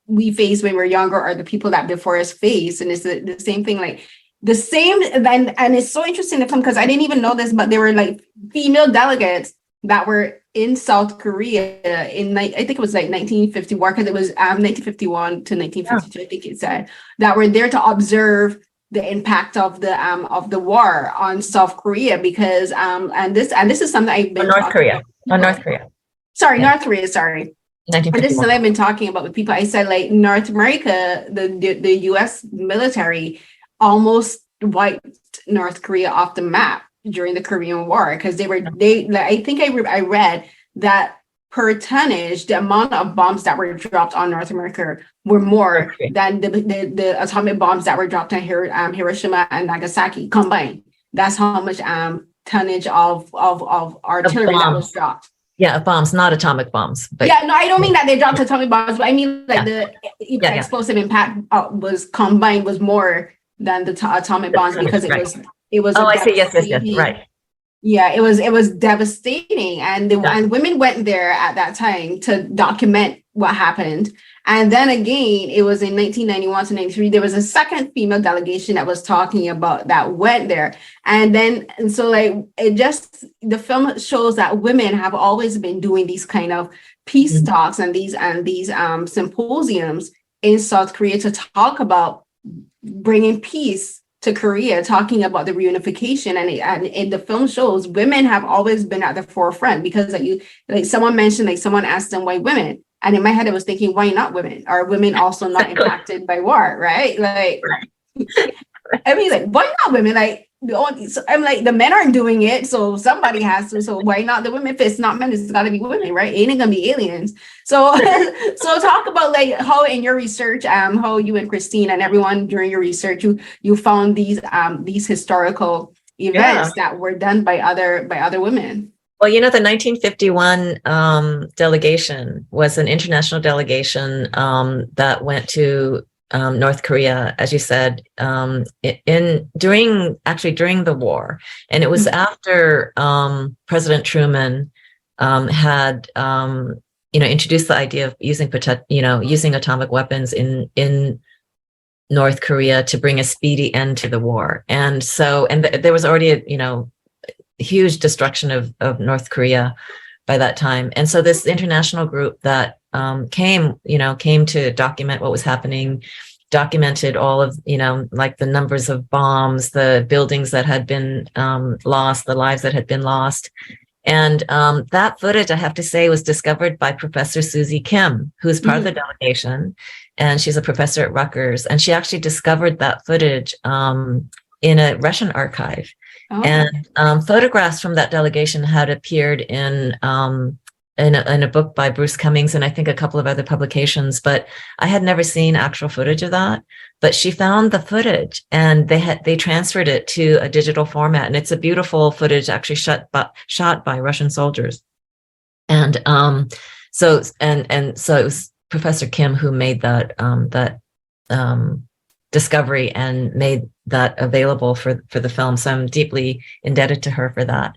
we face when we're younger, or the people that before us face. And it's the same thing, like the same. And it's so interesting to come, because I didn't even know this, but there were like female delegates that were in South Korea in, I think it was like 1951, because it was 1951 to 1952, I think it said, that were there to observe the impact of the war on South Korea, because and this is something I've been North Korea. North Korea. Sorry, yeah. North Korea, sorry. And this is something I've been talking about with people. I said, like, North America, the US military almost wiped North Korea off the map during the Korean War, because I think I read that per tonnage, the amount of bombs that were dropped on North America were more than the atomic bombs that were dropped on Hiroshima and Nagasaki combined. That's how much tonnage of artillery that was dropped. Yeah, bombs, not atomic bombs. But yeah, no, I don't mean that they dropped atomic bombs, but I mean like the explosive impact was combined was more than the atomic bombs, because it was. Oh, I see. Yes, right. Yeah, it was devastating, and women went there at that time to document what happened. And then again, it was in 1991 to 93. There was a second female delegation that was talking about that went there, and so like the film shows that women have always been doing these kind of peace talks and these symposiums in South Korea to talk about bringing peace to Korea, talking about the reunification, and the film shows women have always been at the forefront, because someone mentioned, someone asked them why women, and in my head I was thinking, why not women? Are women also not impacted by war, right? I mean, why not women? I'm like, the men aren't doing it, so somebody has to. So why not the women? If it's not men, it's got to be women, right? Ain't it gonna be aliens? So, so talk about how in your research, how you and Christine and everyone during your research, you found these historical events that were done by other women. Well, the 1951 delegation was an international delegation that went to North Korea, as you said, during the war. And it was after President Truman had introduced the idea of using atomic weapons in North Korea to bring a speedy end to the war. And so, there was already a huge destruction of North Korea by that time. And so this international group that came to document what was happening, documented all of, like the numbers of bombs, the buildings that had been lost, the lives that had been lost. And that footage, I have to say, was discovered by Professor Susie Kim, who is part of the delegation. And she's a professor at Rutgers. And she actually discovered that footage in a Russian archive. Oh. And photographs from that delegation had appeared in a book by Bruce Cummings, and I think a couple of other publications, but I had never seen actual footage of that. But she found the footage, and they transferred it to a digital format, and it's a beautiful footage, actually shot by Russian soldiers. And so it was Professor Kim who made that discovery and made that available for the film. So I'm deeply indebted to her for that.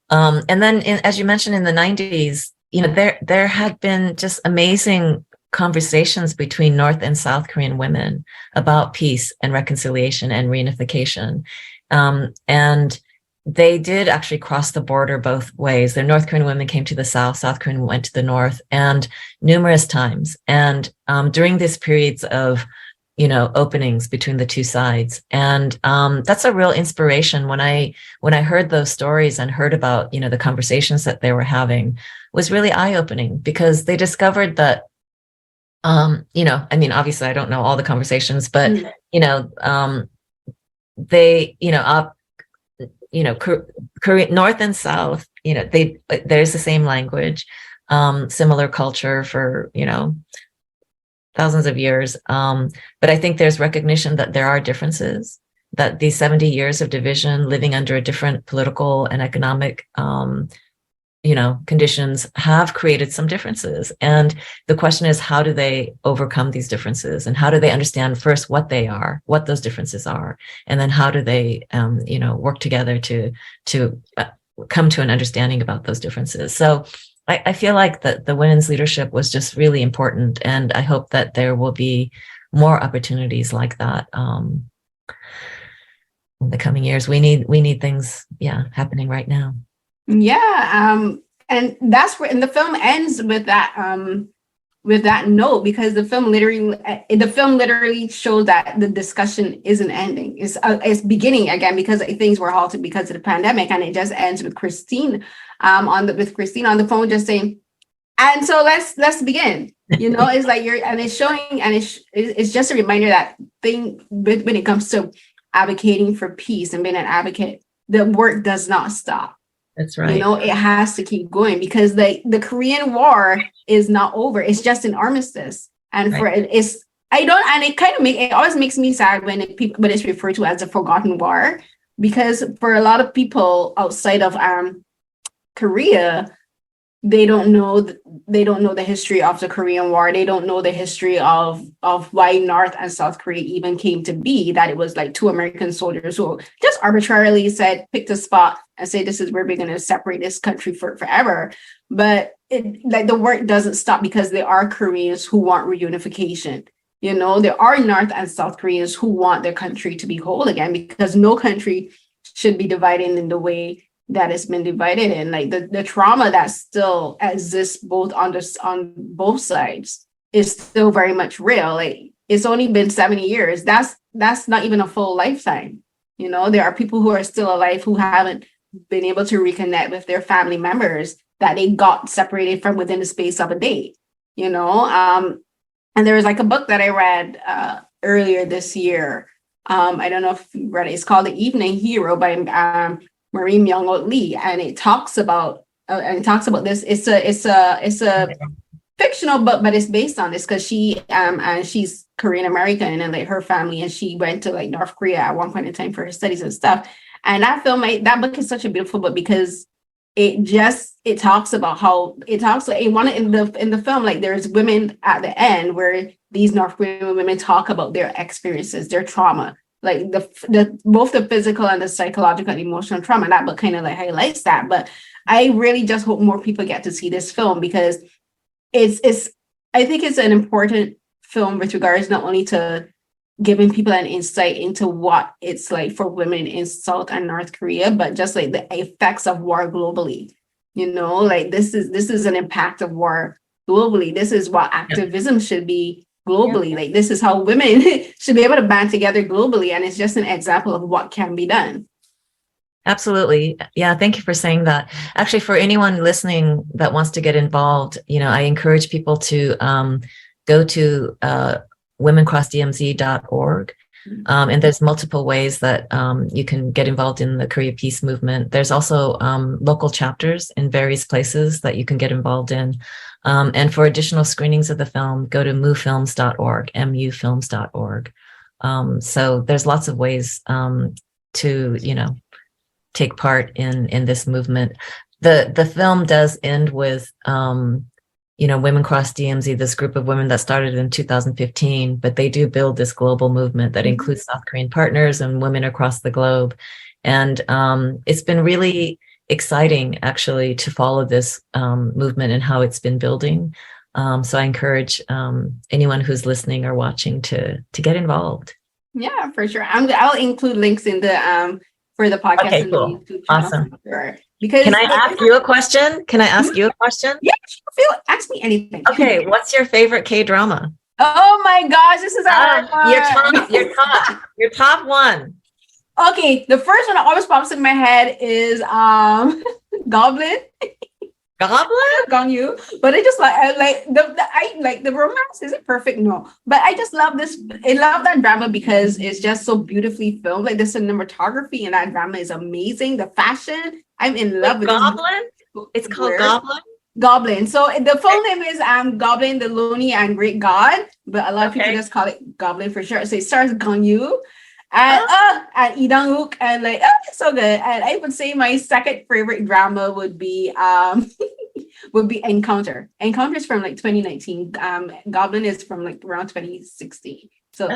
And then, as you mentioned, in the 90s, there had been just amazing conversations between North and South Korean women about peace and reconciliation and reunification. And they did actually cross the border both ways. The North Korean women came to the South, South Korean went to the North, and numerous times. And during these periods of, openings between the two sides. And that's a real inspiration. When I heard those stories and heard about, the conversations that they were having, was really eye-opening, because they discovered that, obviously I don't know all the conversations, but, they, Korea, North and South, there's the same language, similar culture for, thousands of years. But I think there's recognition that there are differences, that these 70 years of division, living under a different political and economic, conditions, have created some differences. And the question is, how do they overcome these differences? And how do they understand first what they are, what those differences are? And then how do they, work together to come to an understanding about those differences? So I feel like that the women's leadership was just really important. And I hope that there will be more opportunities like that in the coming years. We need things, happening right now. Yeah. And that's where, and the film ends with that note, because the film literally shows that the discussion isn't ending. It's beginning again, because things were halted because of the pandemic, and it just ends with Christine on the phone just saying, and so let's begin. It's like it's showing, and it's just a reminder that when it comes to advocating for peace and being an advocate, the work does not stop. That's right. It has to keep going, because the Korean War is not over. It's just an armistice. And it always makes me sad when it's referred to as a forgotten war, because for a lot of people outside of Korea, they don't know the history of the Korean War. They don't know the history of why North and South Korea even came to be, that it was like two American soldiers who just arbitrarily picked a spot and say, this is where we're going to separate this country forever. But the work doesn't stop, because there are Koreans who want reunification. There are North and South Koreans who want their country to be whole again, because no country should be divided in the way that it's been divided in. Like the trauma that still exists on both sides is still very much real. Like, it's only been 70 years. That's not even a full lifetime. There are people who are still alive who haven't been able to reconnect with their family members that they got separated from within the space of a day. And there was like a book that I read earlier this year. I don't know if you read it. It's called The Evening Hero by Marie Myung Lee, and it talks about this. It's a fictional book, but it's based on this, because she's Korean American, and like her family, and she went to like North Korea at one point in time for her studies and stuff. And that book is such a beautiful book, because it talks about how in the film, like there's women at the end where these North Korean women talk about their experiences, their trauma, like both the physical and the psychological and emotional trauma. And that book kind of like highlights that. But I really just hope more people get to see this film, because I think it's an important film with regards not only to giving people an insight into what it's like for women in South and North Korea, but just like the effects of war globally. Like this is an impact of war globally. This is what activism should be globally. Like, this is how women should be able to band together globally. And it's just an example of what can be done. Absolutely. Yeah. Thank you for saying that. Actually, for anyone listening that wants to get involved, I encourage people to go to womencrossdmz.org. And there's multiple ways that you can get involved in the Korea Peace Movement. There's also local chapters in various places that you can get involved in. And for additional screenings of the film, go to mufilms.org, mufilms.org. So there's lots of ways to, take part in this movement. The film does end with, Women Cross DMZ, this group of women that started in 2015, but they do build this global movement that includes South Korean partners and women across the globe. And it's been really exciting, actually, to follow this movement and how it's been building. So I encourage anyone who's listening or watching to get involved. Yeah, for sure. I'll include links in the for the podcast Okay, and cool. the YouTube channel. Awesome. For sure. Because Can I ask you a question? Can I ask you a question? Yeah, Phil, ask me anything. Okay, what's your favorite K-drama? Oh my gosh, this is a hard one. Your top one. Okay, the first one that always pops in my head is Goblin. Goblin? Gone you, but I just like the romance isn't perfect, no, but I just love this. I love that drama because it's just so beautifully filmed. Like the cinematography in that drama is amazing. The fashion, I'm in love with Goblin. This. It's called Goblin. Goblin. So the full name is Goblin, the Lonely and Great God, but a lot of people just call it Goblin for sure. So it stars Ganyu and Lee Dong-wook, and like it's so good. And I would say my second favorite drama would be Encounter. Encounter is from like 2019. Goblin is from like around 2016. So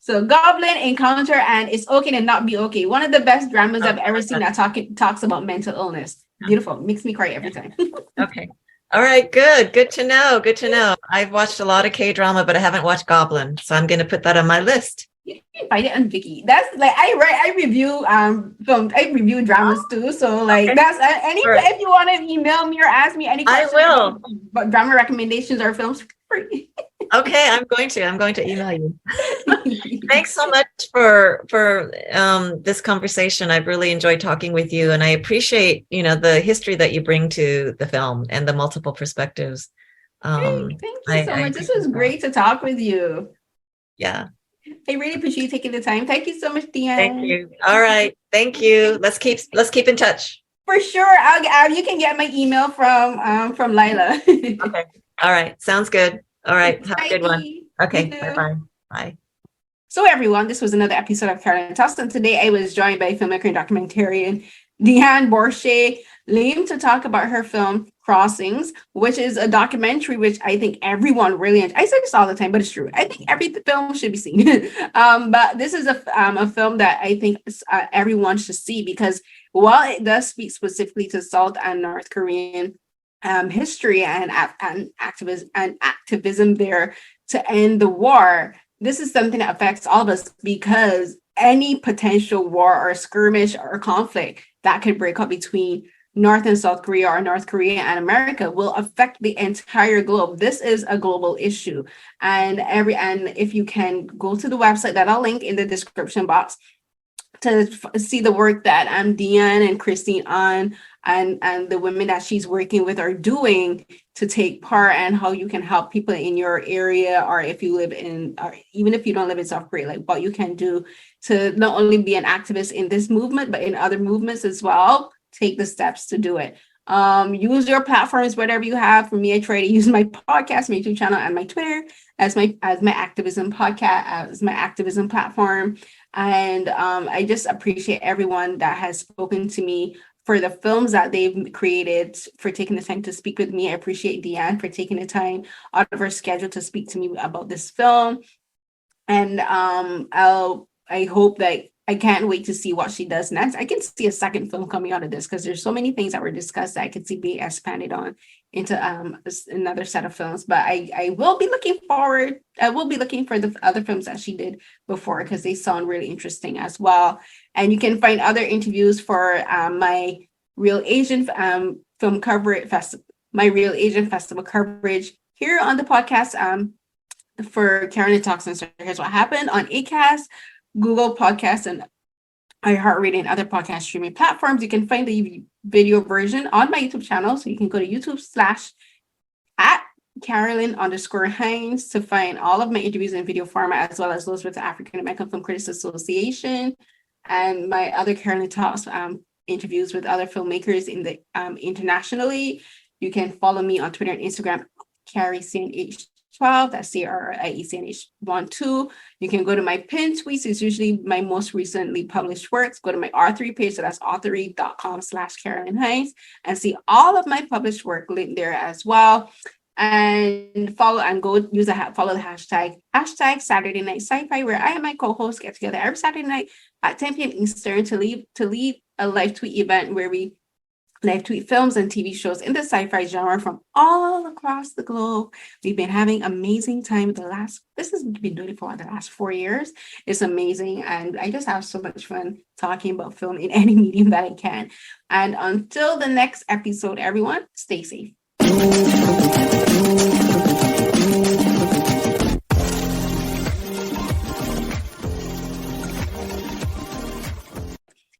Goblin, Encounter, and It's Okay to Not Be Okay. One of the best dramas I've ever seen that talks about mental illness. Beautiful. Makes me cry every time. Okay. All right. Good to know. Good to know. I've watched a lot of K-drama, but I haven't watched Goblin. So I'm going to put that on my list. You can find it on Viki. That's like I review film. I review dramas too. So like that's if you want to email me or ask me any questions, I will. But drama recommendations or films. Okay, I'm going to email you. Thanks so much for this conversation. I've really enjoyed talking with you, and I appreciate the history that you bring to the film and the multiple perspectives. Thank you so much. This was great to talk with you. Yeah. I really appreciate you taking the time. Thank you so much, Deann. Thank you. All right. Thank you. Let's keep in touch. For sure. You can get my email from Lila. Okay. All right. Sounds good. All right. Have a good one. Okay. Bye-bye. Bye. So everyone, this was another episode of Carolyn Talks, and today I was joined by filmmaker and documentarian Deann Borshay Liem to talk about her film Crossings, which is a documentary which I think everyone really I say this all the time, but it's true. I think every film should be seen. But this is a film that I think everyone should see, because while it does speak specifically to South and North Korean history and activism there to end the war, this is something that affects all of us, because any potential war or skirmish or conflict that could break up between North and South Korea or North Korea and America will affect the entire globe. This is a global issue. And if you can go to the website that I'll link in the description box to see the work that Deann and Christine Ahn and the women that she's working with are doing to take part, and how you can help people in your area, or if you live in, or even if you don't live in South Korea, like what you can do to not only be an activist in this movement, but in other movements as well. Take the steps to do it. Use your platforms, whatever you have. For me, I try to use my podcast, my YouTube channel, and my Twitter as my activism podcast, as my activism platform. And I just appreciate everyone that has spoken to me for the films that they've created, for taking the time to speak with me. I appreciate Deann for taking the time out of her schedule to speak to me about this film. And I hope that I can't wait to see what she does next. I can see a second film coming out of this, because there's so many things that were discussed that I could see being expanded on into another set of films. But I will be looking forward. I will be looking for the other films that she did before, because they sound really interesting as well. And you can find other interviews for my Real Asian film coverage festival, my Real Asian Festival coverage here on the podcast for Carolyn Talks. And so here's what happened on Acast, Google Podcasts, and iHeartRadio and other podcast streaming platforms. You can find the video version on my YouTube channel. So you can go to YouTube /Carolyn_Hines to find all of my interviews in video format, as well as those with the African American Film Critics Association and my other Carolyn Talks interviews with other filmmakers in the internationally. You can follow me on Twitter and Instagram, CarrieCNH12, that's CRIECNH12. You can go to my pinned tweets. It's usually my most recently published works. Go to my author page, so that's author.com/Carolyn Hines, and see all of my published work linked there as well. And follow the hashtag Saturday Night Sci-Fi, where I and my co-host get together every Saturday night at 10 p.m. Eastern to lead a live tweet event where we And I tweet films and TV shows in the sci-fi genre from all across the globe. We've been having amazing time this has been doing it for the last 4 years. It's amazing. And I just have so much fun talking about film in any medium that I can. And until the next episode, everyone, stay safe.